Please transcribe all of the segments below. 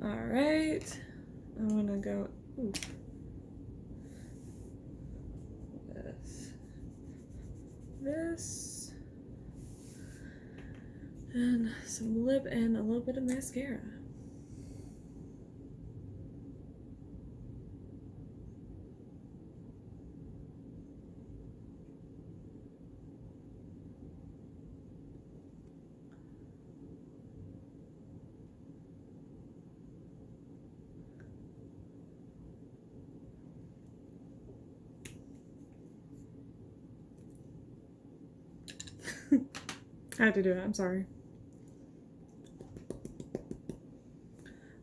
Alright, I'm gonna go, this, and some lip and a little bit of mascara. I had to do it, I'm sorry.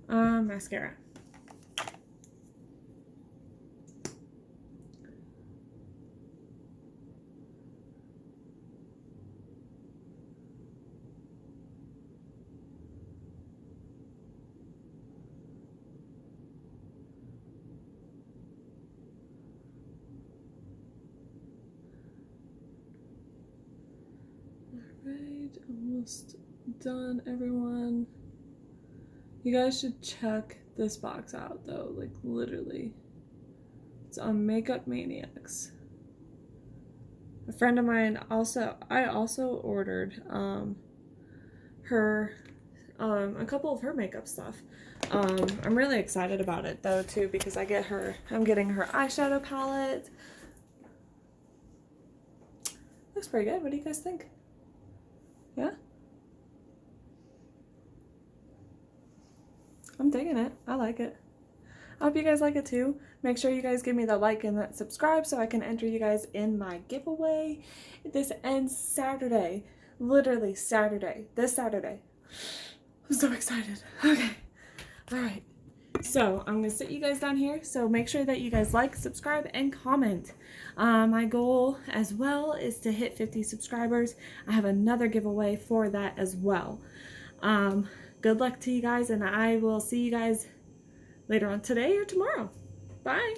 Mascara. Alright, almost done, everyone. You guys should check this box out though, like literally. It's on Makeup Maniacs. A friend of mine I also ordered her a couple of her makeup stuff. I'm really excited about it though too, because I'm getting her eyeshadow palette. Looks pretty good. What do you guys think? Yeah? I'm digging it. I like it. I hope you guys like it too. Make sure you guys give me the like and that subscribe so I can enter you guys in my giveaway. This ends Saturday. Literally Saturday. This Saturday. I'm so excited. Okay. Alright. So I'm going to sit you guys down here. So make sure that you guys like, subscribe, and comment. My goal as well is to hit 50 subscribers. I have another giveaway for that as well. Good luck to you guys, and I will see you guys later on today or tomorrow. Bye.